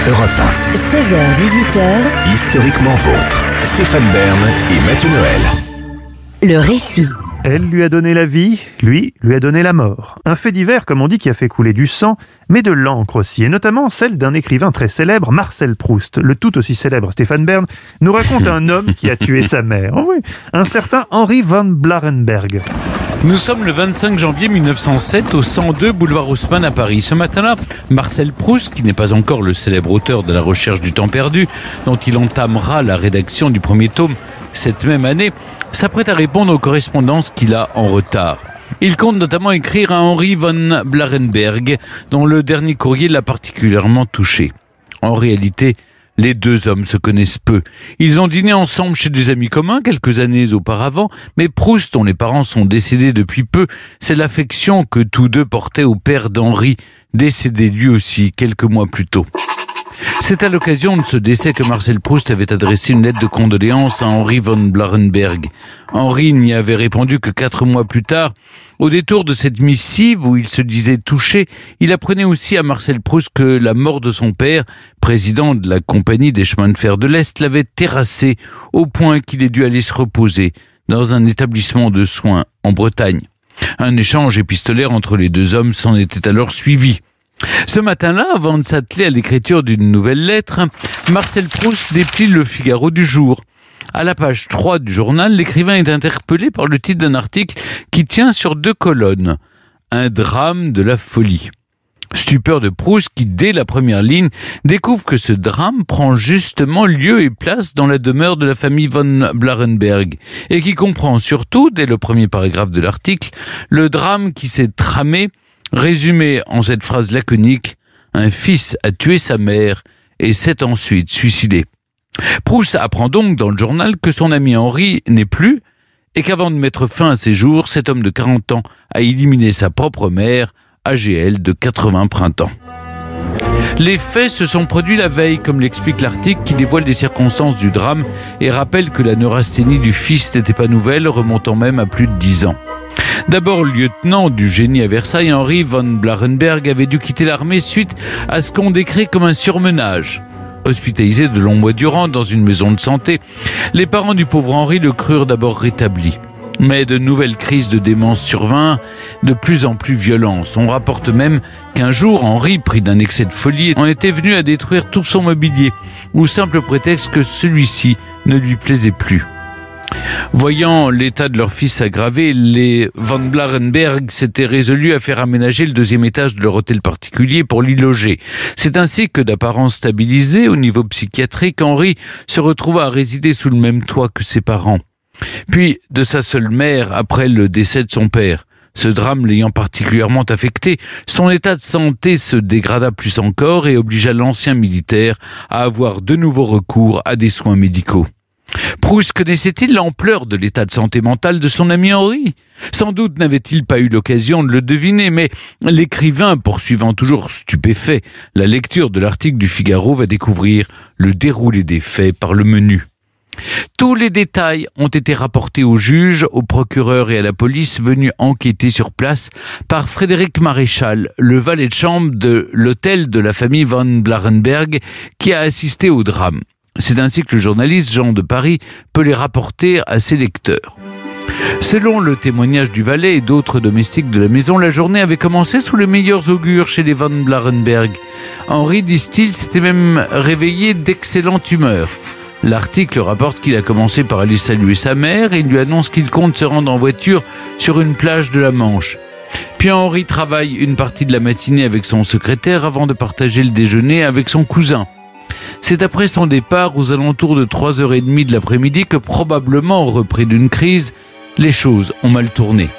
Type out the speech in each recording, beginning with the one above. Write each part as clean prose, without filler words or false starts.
Europe 16h-18h, 1, historiquement vôtre. Stéphane Bern et Mathieu Noël. le récit. Elle lui a donné la vie, lui a donné la mort. Un fait divers, comme on dit, qui a fait couler du sang, mais de l'encre aussi, et notamment celle d'un écrivain très célèbre, Marcel Proust. Le tout aussi célèbre Stéphane Bern nous raconte un homme qui a tué sa mère. Oh oui, un certain Henri von Blarenberg. Nous sommes le 25 janvier 1907 au 102 boulevard Haussmann à Paris. Ce matin-là, Marcel Proust, qui n'est pas encore le célèbre auteur de La Recherche du temps perdu, dont il entamera la rédaction du premier tome cette même année, s'apprête à répondre aux correspondances qu'il a en retard. Il compte notamment écrire à Henri von Blarenberg, dont le dernier courrier l'a particulièrement touché. En réalité, les deux hommes se connaissent peu. Ils ont dîné ensemble chez des amis communs quelques années auparavant, mais Proust, dont les parents sont décédés depuis peu, c'est l'affection que tous deux portaient au père d'Henri, décédé lui aussi quelques mois plus tôt. C'est à l'occasion de ce décès que Marcel Proust avait adressé une lettre de condoléances à Henri von Blarenberg. Henri n'y avait répondu que 4 mois plus tard. Au détour de cette missive où il se disait touché, il apprenait aussi à Marcel Proust que la mort de son père, président de la compagnie des chemins de fer de l'Est, l'avait terrassé au point qu'il ait dû aller se reposer dans un établissement de soins en Bretagne. Un échange épistolaire entre les deux hommes s'en était alors suivi. Ce matin-là, avant de s'atteler à l'écriture d'une nouvelle lettre, Marcel Proust déplie le Figaro du jour. À la page 3 du journal, l'écrivain est interpellé par le titre d'un article qui tient sur 2 colonnes. Un drame de la folie. Stupeur de Proust qui, dès la première ligne, découvre que ce drame prend justement lieu et place dans la demeure de la famille von Blarenberg et qui comprend surtout, dès le premier paragraphe de l'article, le drame qui s'est tramé, résumé en cette phrase laconique: un fils a tué sa mère et s'est ensuite suicidé. Proust apprend donc dans le journal que son ami Henri n'est plus et qu'avant de mettre fin à ses jours, cet homme de 40 ans a éliminé sa propre mère, âgée elle de 80 printemps. Les faits se sont produits la veille, comme l'explique l'article qui dévoile les circonstances du drame et rappelle que la neurasthénie du fils n'était pas nouvelle, remontant même à plus de 10 ans. D'abord lieutenant du génie à Versailles, Henri von Blarenberg avait dû quitter l'armée suite à ce qu'on décrit comme un surmenage. Hospitalisé de longs mois durant dans une maison de santé, les parents du pauvre Henri le crurent d'abord rétabli. Mais de nouvelles crises de démence survinrent, de plus en plus violentes. On rapporte même qu'un jour, Henri, pris d'un excès de folie, en était venu à détruire tout son mobilier, au simple prétexte que celui-ci ne lui plaisait plus. Voyant l'état de leur fils s'aggraver, les von Blarenberg s'étaient résolus à faire aménager le 2e étage de leur hôtel particulier pour l'y loger. C'est ainsi que, d'apparence stabilisé au niveau psychiatrique, Henri se retrouva à résider sous le même toit que ses parents. Puis, de sa seule mère, après le décès de son père. Ce drame l'ayant particulièrement affecté, son état de santé se dégrada plus encore et obligea l'ancien militaire à avoir de nouveau recours à des soins médicaux. Proust connaissait-il l'ampleur de l'état de santé mentale de son ami Henri ? Sans doute n'avait-il pas eu l'occasion de le deviner, mais l'écrivain, poursuivant toujours stupéfait la lecture de l'article du Figaro, va découvrir le déroulé des faits par le menu. Tous les détails ont été rapportés au juge, au procureur et à la police venus enquêter sur place par Frédéric Maréchal, le valet de chambre de l'hôtel de la famille von Blarenberg qui a assisté au drame. C'est ainsi que le journaliste Jean de Paris peut les rapporter à ses lecteurs. Selon le témoignage du valet et d'autres domestiques de la maison, la journée avait commencé sous les meilleurs augures chez les von Blarenberg. Henri, disent-ils, s'était même réveillé d'excellente humeur. L'article rapporte qu'il a commencé par aller saluer sa mère et il lui annonce qu'il compte se rendre en voiture sur une plage de la Manche. Puis Henri travaille une partie de la matinée avec son secrétaire avant de partager le déjeuner avec son cousin. C'est après son départ, aux alentours de 3h30 de l'après-midi, que probablement, repris d'une crise, les choses ont mal tourné.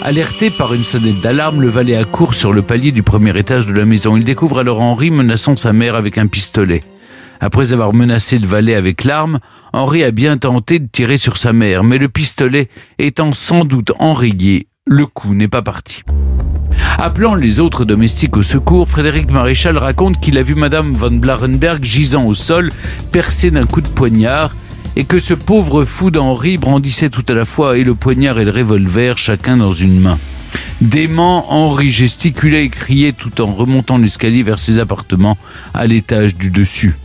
Alerté par une sonnette d'alarme, le valet accourt sur le palier du premier étage de la maison. Il découvre alors Henri menaçant sa mère avec un pistolet. Après avoir menacé le valet avec l'arme, Henri a bien tenté de tirer sur sa mère, mais le pistolet étant sans doute enrayé, le coup n'est pas parti. Appelant les autres domestiques au secours, Frédéric Maréchal raconte qu'il a vu Madame von Blarenberg gisant au sol, percée d'un coup de poignard, et que ce pauvre fou d'Henri brandissait tout à la fois et le poignard et le revolver, chacun dans une main. Dément, Henri gesticulait et criait tout en remontant l'escalier vers ses appartements à l'étage du dessus.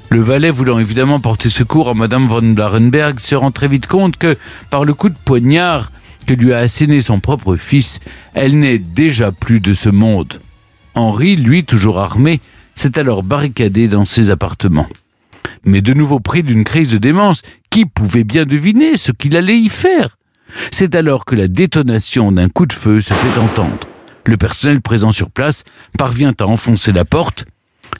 Le valet, voulant évidemment porter secours à Madame von Blarenberg, se rend très vite compte que, par le coup de poignard que lui a asséné son propre fils, elle n'est déjà plus de ce monde. Henri, lui, toujours armé, s'est alors barricadé dans ses appartements. Mais de nouveau pris d'une crise de démence, qui pouvait bien deviner ce qu'il allait y faire ? C'est alors que la détonation d'un coup de feu se fait entendre. Le personnel présent sur place parvient à enfoncer la porte.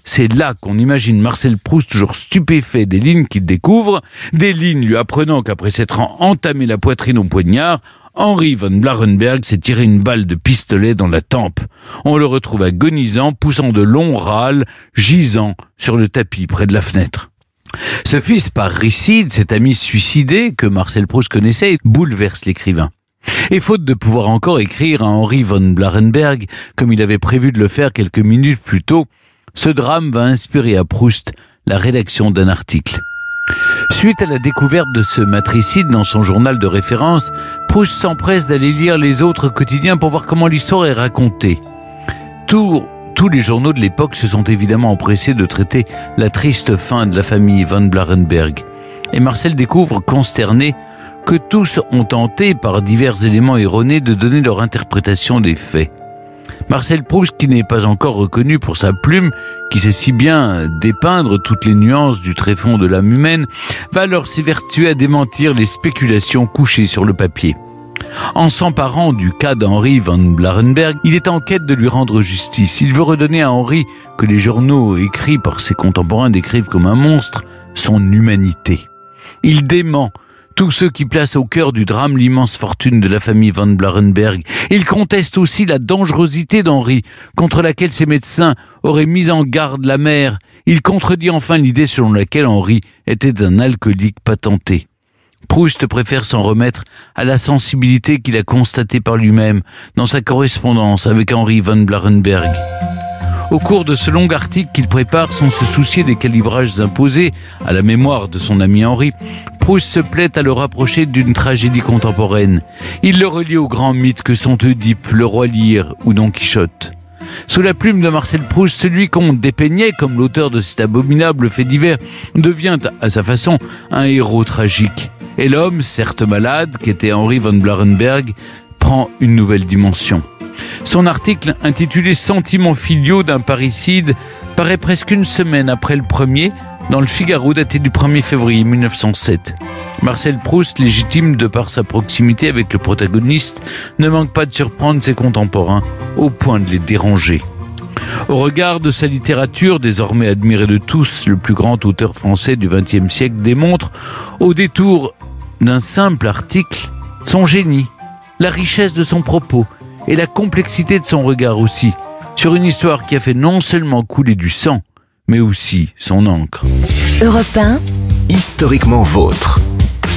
C'est là qu'on imagine Marcel Proust toujours stupéfait des lignes qu'il découvre, des lignes lui apprenant qu'après s'être entamé la poitrine au poignard, Henri von Blarenberg s'est tiré une balle de pistolet dans la tempe. On le retrouve agonisant, poussant de longs râles, gisant sur le tapis près de la fenêtre. Ce fils parricide, cet ami suicidé que Marcel Proust connaissait, bouleverse l'écrivain. Et faute de pouvoir encore écrire à Henri von Blarenberg, comme il avait prévu de le faire quelques minutes plus tôt, ce drame va inspirer à Proust la rédaction d'un article. Suite à la découverte de ce matricide dans son journal de référence, Proust s'empresse d'aller lire les autres quotidiens pour voir comment l'histoire est racontée. Tous les journaux de l'époque se sont évidemment empressés de traiter la triste fin de la famille von Blarenberg. Et Marcel découvre, consterné, que tous ont tenté, par divers éléments erronés, de donner leur interprétation des faits. Marcel Proust, qui n'est pas encore reconnu pour sa plume, qui sait si bien dépeindre toutes les nuances du tréfonds de l'âme humaine, va alors s'évertuer à démentir les spéculations couchées sur le papier. En s'emparant du cas d'Henri von Blarenberg, il est en quête de lui rendre justice. Il veut redonner à Henri, que les journaux écrits par ses contemporains décrivent comme un monstre, son humanité. Il dément tous ceux qui placent au cœur du drame l'immense fortune de la famille von Blarenberg. Il conteste aussi la dangerosité d'Henri, contre laquelle ses médecins auraient mis en garde la mère. Il contredit enfin l'idée selon laquelle Henri était un alcoolique patenté. Proust préfère s'en remettre à la sensibilité qu'il a constatée par lui-même dans sa correspondance avec Henri von Blarenberg. Au cours de ce long article qu'il prépare sans se soucier des calibrages imposés à la mémoire de son ami Henri, Proust se plaît à le rapprocher d'une tragédie contemporaine. Il le relie aux grands mythes que sont Oedipe, le roi Lear ou Don Quichotte. Sous la plume de Marcel Proust, celui qu'on dépeignait comme l'auteur de cet abominable fait divers devient, à sa façon, un héros tragique. Et l'homme, certes malade, qu'était Henri von Blarenberg, prend une nouvelle dimension. Son article, intitulé « Sentiments filiaux d'un parricide », paraît presque une semaine après le premier, dans le Figaro daté du 1er février 1907. Marcel Proust, légitime de par sa proximité avec le protagoniste, ne manque pas de surprendre ses contemporains, au point de les déranger. Au regard de sa littérature, désormais admirée de tous, le plus grand auteur français du XXe siècle démontre, au détour d'un simple article, son génie, la richesse de son propos et la complexité de son regard aussi, sur une histoire qui a fait non seulement couler du sang, mais aussi son encre. Europe 1, Historiquement vôtre.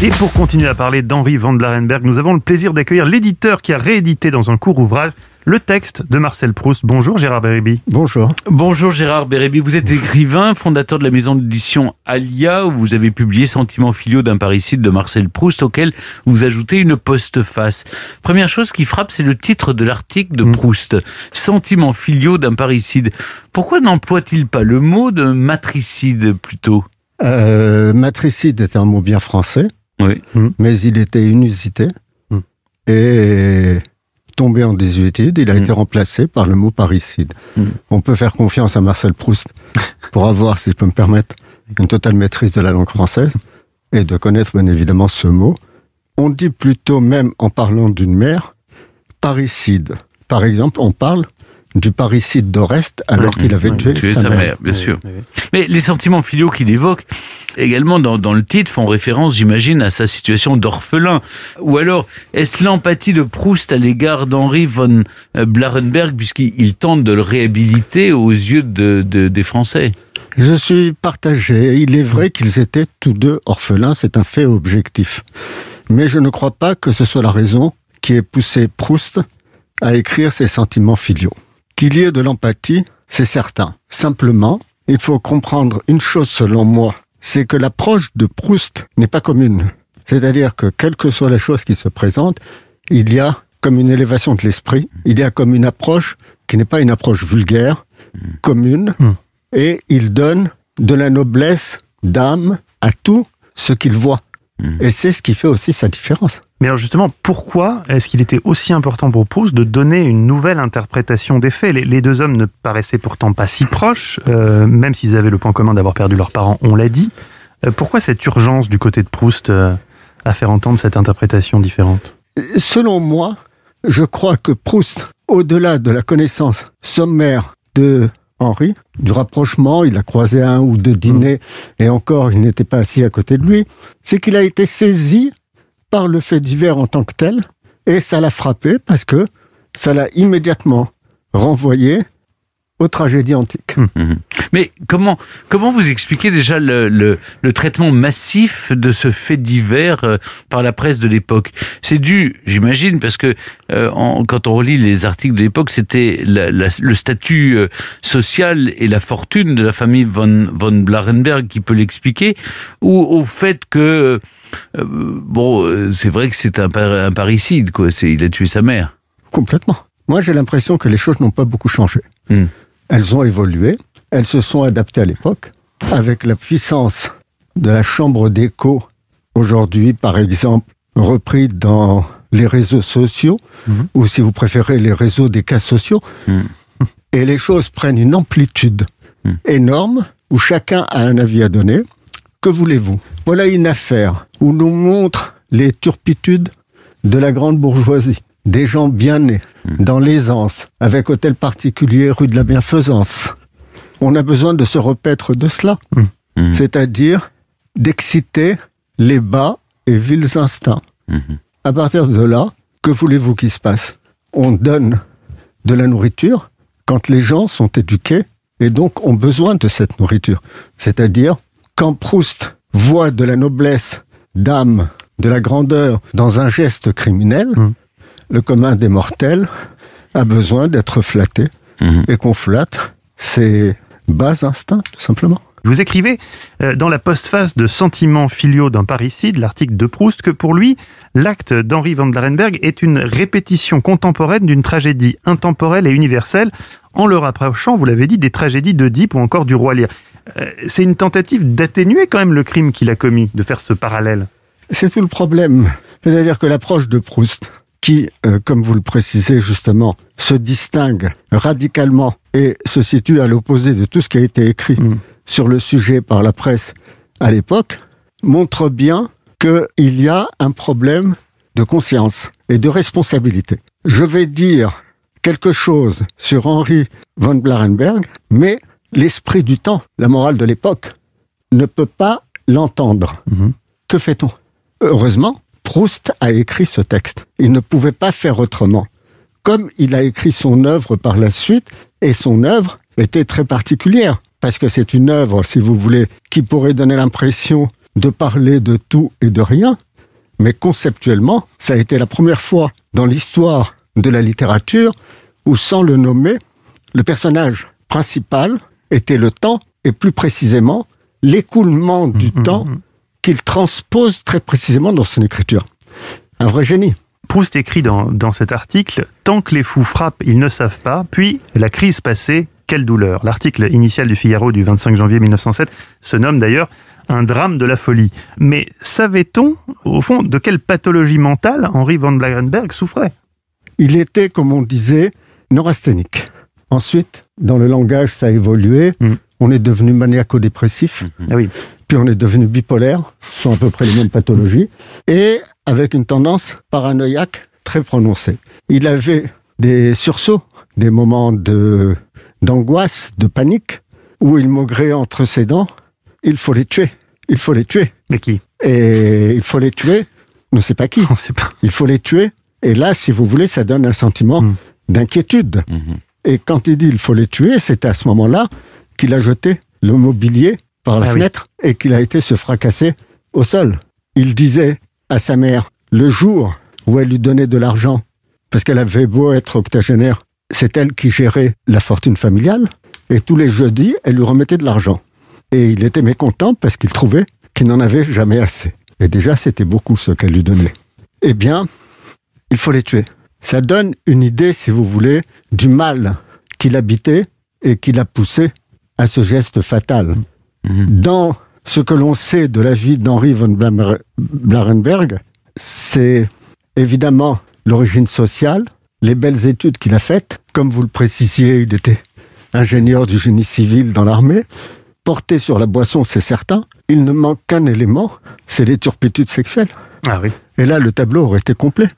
Et pour continuer à parler d'Henri von Blarenberg, nous avons le plaisir d'accueillir l'éditeur qui a réédité dans un court ouvrage le texte de Marcel Proust. Bonjour Gérard Bérébi. Bonjour. Bonjour Gérard Bérébi, vous êtes écrivain, fondateur de la maison d'édition Alia, où vous avez publié Sentiments filiaux d'un parricide de Marcel Proust, auquel vous ajoutez une postface. Première chose qui frappe, c'est le titre de l'article de Proust, Sentiments filiaux d'un parricide. Pourquoi n'emploie-t-il pas le mot de matricide plutôt ? Matricide est un mot bien français, Oui. mais il était inusité et tombé en désuétude, il a été remplacé par le mot parricide. On peut faire confiance à Marcel Proust pour avoir, si je peux me permettre, une totale maîtrise de la langue française et de connaître bien évidemment ce mot. On dit plutôt, même en parlant d'une mère, parricide. Par exemple, on parle du parricide d'Oreste alors qu'il avait tué sa mère. Bien sûr. Mais les sentiments filiaux qu'il évoque, également dans le titre, font référence, j'imagine, à sa situation d'orphelin. Ou alors, est-ce l'empathie de Proust à l'égard d'Henri von Blarenberg, puisqu'il tente de le réhabiliter aux yeux des Français ? Je suis partagé. Il est vrai qu'ils étaient tous deux orphelins, c'est un fait objectif. Mais je ne crois pas que ce soit la raison qui ait poussé Proust à écrire ses sentiments filiaux. Qu'il y ait de l'empathie, c'est certain. Simplement, il faut comprendre une chose selon moi, c'est que l'approche de Proust n'est pas commune. C'est-à-dire que quelle que soit la chose qui se présente, il y a comme une élévation de l'esprit, il y a comme une approche qui n'est pas une approche vulgaire, commune, et il donne de la noblesse d'âme à tout ce qu'il voit. Et c'est ce qui fait aussi sa différence. Mais alors justement, pourquoi est-ce qu'il était aussi important pour Proust de donner une nouvelle interprétation des faits ? Les deux hommes ne paraissaient pourtant pas si proches, même s'ils avaient le point commun d'avoir perdu leurs parents, on l'a dit. Pourquoi cette urgence du côté de Proust à faire entendre cette interprétation différente ? Selon moi, je crois que Proust, au-delà de la connaissance sommaire de Henri, du rapprochement, il a croisé un ou deux dîners, et encore, il n'était pas assis à côté de lui, c'est qu'il a été saisi par le fait divers en tant que tel, et ça l'a frappé parce que ça l'a immédiatement renvoyé aux tragédies antiques. Mais comment vous expliquez déjà le traitement massif de ce fait divers par la presse de l'époque ? C'est dû, j'imagine, parce que quand on relit les articles de l'époque, c'était le statut social et la fortune de la famille von Blarenberg qui peut l'expliquer, ou au fait que c'est vrai que c'est un parricide, quoi. Il a tué sa mère. Complètement. Moi, j'ai l'impression que les choses n'ont pas beaucoup changé. Elles ont évolué, elles se sont adaptées à l'époque, avec la puissance de la chambre d'écho, aujourd'hui, par exemple, repris dans les réseaux sociaux, ou si vous préférez, les réseaux des cas sociaux, et les choses prennent une amplitude énorme, où chacun a un avis à donner. Que voulez-vous ? Voilà une affaire où nous montre les turpitudes de la grande bourgeoisie. Des gens bien nés, dans l'aisance, avec hôtel particulier rue de la Bienfaisance. On a besoin de se repaître de cela, c'est-à-dire d'exciter les bas et vils instincts. À partir de là, que voulez-vous qu'il se passe ? On donne de la nourriture quand les gens sont éduqués et donc ont besoin de cette nourriture. C'est-à-dire, quand Proust voit de la noblesse d'âme, de la grandeur dans un geste criminel, le commun des mortels a besoin d'être flatté, et qu'on flatte ses bas instincts, tout simplement. Vous écrivez dans la postface de Sentiments filiaux d'un parricide, l'article de Proust, que pour lui, l'acte d'Henri von Blarenberg est une répétition contemporaine d'une tragédie intemporelle et universelle, en le rapprochant, vous l'avez dit, des tragédies d'Oedipe ou encore du Roi Lear. C'est une tentative d'atténuer quand même le crime qu'il a commis, de faire ce parallèle. C'est tout le problème. C'est-à-dire que l'approche de Proust, qui, comme vous le précisez justement, se distingue radicalement et se situe à l'opposé de tout ce qui a été écrit sur le sujet par la presse à l'époque, montre bien qu'il y a un problème de conscience et de responsabilité. Je vais dire quelque chose sur Henri von Blarenberg, mais l'esprit du temps, la morale de l'époque, ne peut pas l'entendre. Que fait-on ? Heureusement, Proust a écrit ce texte. Il ne pouvait pas faire autrement. Comme il a écrit son œuvre par la suite, et son œuvre était très particulière, parce que c'est une œuvre, si vous voulez, qui pourrait donner l'impression de parler de tout et de rien, mais conceptuellement, ça a été la première fois dans l'histoire de la littérature où, sans le nommer, le personnage principal était le temps, et plus précisément, l'écoulement du temps qu'il transpose très précisément dans son écriture. Un vrai génie. Proust écrit dans cet article « Tant que les fous frappent, ils ne savent pas, puis la crise passée, quelle douleur ». L'article initial du Figaro du 25 janvier 1907 se nomme d'ailleurs « Un drame de la folie ». Mais savait-on, au fond, de quelle pathologie mentale Henri von Blarenberg souffrait ? Il était, comme on disait, neurasthénique. Ensuite, dans le langage, ça a évolué. On est devenu maniaco-dépressif. Ah oui. Puis on est devenu bipolaire, ce sont à peu près les mêmes pathologies, et avec une tendance paranoïaque très prononcée. Il avait des sursauts, des moments d'angoisse, de panique, où il maugréait entre ses dents, il faut les tuer, il faut les tuer. Mais qui ? Et il faut les tuer, on ne sait pas qui. On sait pas. Il faut les tuer, et là, si vous voulez, ça donne un sentiment d'inquiétude. Et quand il dit il faut les tuer, c'est à ce moment-là qu'il a jeté le mobilier par la fenêtre et qu'il a été se fracasser au sol. Il disait à sa mère, le jour où elle lui donnait de l'argent, parce qu'elle avait beau être octogénaire, c'est elle qui gérait la fortune familiale, et tous les jeudis, elle lui remettait de l'argent. Et il était mécontent parce qu'il trouvait qu'il n'en avait jamais assez. Et déjà, c'était beaucoup ce qu'elle lui donnait. Eh bien, il faut les tuer. Ça donne une idée, si vous voulez, du mal qu'il habitait et qui l'a poussé à ce geste fatal. Dans ce que l'on sait de la vie d'Henri von Blarenberg, c'est évidemment l'origine sociale, les belles études qu'il a faites. Comme vous le précisiez, il était ingénieur du génie civil dans l'armée. Porté sur la boisson, c'est certain. Il ne manque qu'un élément, c'est les turpitudes sexuelles. Ah oui. Et là, le tableau aurait été complet.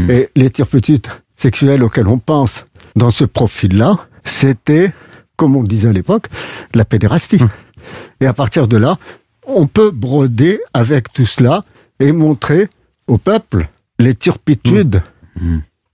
Et les turpitudes sexuelles auxquelles on pense dans ce profil-là, c'était, comme on disait à l'époque, la pédérastie. Et à partir de là, on peut broder avec tout cela et montrer au peuple les turpitudes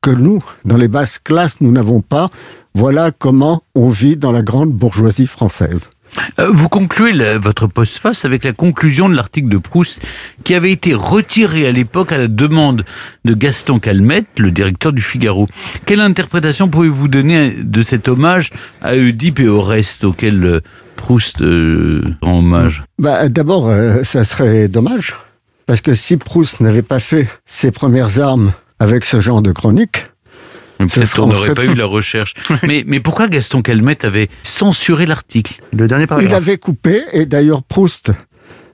que nous, dans les basses classes, nous n'avons pas. Voilà comment on vit dans la grande bourgeoisie française. Vous concluez votre postface avec la conclusion de l'article de Proust qui avait été retiré à l'époque à la demande de Gaston Calmette, le directeur du Figaro. Quelle interprétation pouvez-vous donner de cet hommage à Oedipe et Oreste auquel Proust rend hommage? D'abord, ça serait dommage, parce que si Proust n'avait pas fait ses premières armes avec ce genre de chronique, peut-être qu'on n'aurait pas eu la recherche. mais pourquoi Gaston Calmette avait censuré l'article? Le dernier paragraphe. Il avait coupé, et d'ailleurs Proust,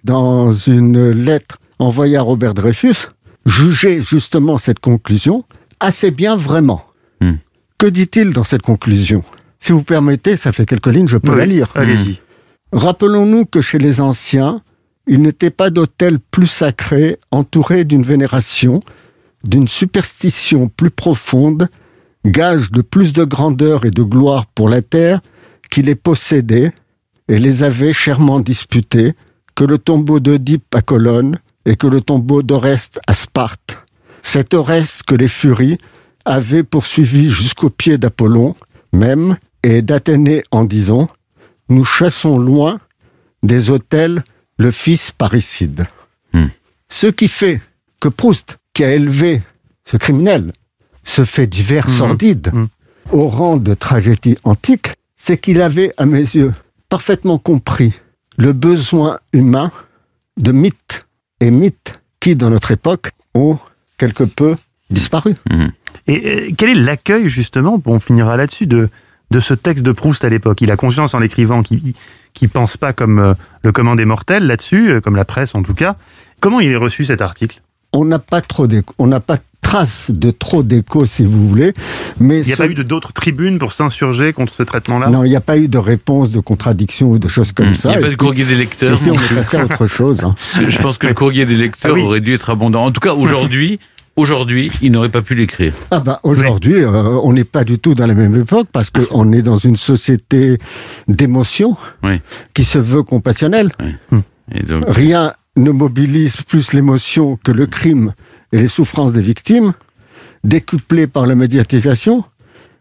dans une lettre envoyée à Robert Dreyfus, jugeait justement cette conclusion assez bien vraiment. Que dit-il dans cette conclusion? Si vous permettez, ça fait quelques lignes, je peux la lire. Allez-y. Rappelons-nous que chez les anciens, il n'était pas d'autel plus sacré, entouré d'une vénération, d'une superstition plus profonde, gage de plus de grandeur et de gloire pour la terre, qui les possédait et les avait chèrement disputés, que le tombeau d'Oedipe à Colonne et que le tombeau d'Oreste à Sparte. Cet Oreste que les furies avaient poursuivi jusqu'au pied d'Apollon même, et d'Athénée en disant « Nous chassons loin des autels le fils parricide ». Ce qui fait que Proust, qui a élevé ce criminel, ce fait divers sordide, au rang de tragédie antique, c'est qu'il avait, à mes yeux, parfaitement compris le besoin humain de mythes, et mythes qui, dans notre époque, ont quelque peu disparu. Et quel est l'accueil, justement, on finira là-dessus, de ce texte de Proust à l'époque? Il a conscience en l'écrivant qu'il ne pense pas comme le commun des mortels là-dessus, comme la presse en tout cas. Comment il est reçu cet article? On n'a pas trace de trop d'écho, si vous voulez. Mais il n'y a pas eu d'autres tribunes pour s'insurger contre ce traitement-là? Non, il n'y a pas eu de réponse, de contradiction ou de choses comme ça. Il n'y a pas de courrier des lecteurs. Et puis on est passé à autre chose. Je pense que le courrier des lecteurs aurait dû être abondant. En tout cas, aujourd'hui, il n'aurait pas pu l'écrire. Aujourd'hui, on n'est pas du tout dans la même époque parce qu'on est dans une société d'émotion qui se veut compassionnelle. Et donc... Rien ne mobilise plus l'émotion que le crime et les souffrances des victimes, décuplées par la médiatisation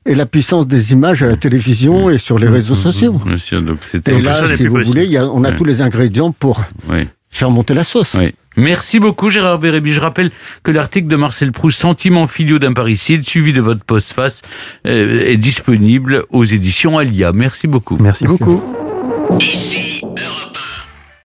et la puissance des images à la télévision et sur les réseaux sociaux. Bien sûr, donc et là, si vous voulez, on a tous les ingrédients pour faire monter la sauce. Merci beaucoup Gérard Bérébi. Je rappelle que l'article de Marcel Proust, Sentiments filiaux d'un parricide, suivi de votre postface, est disponible aux éditions Alia. Merci beaucoup. Merci beaucoup. Ici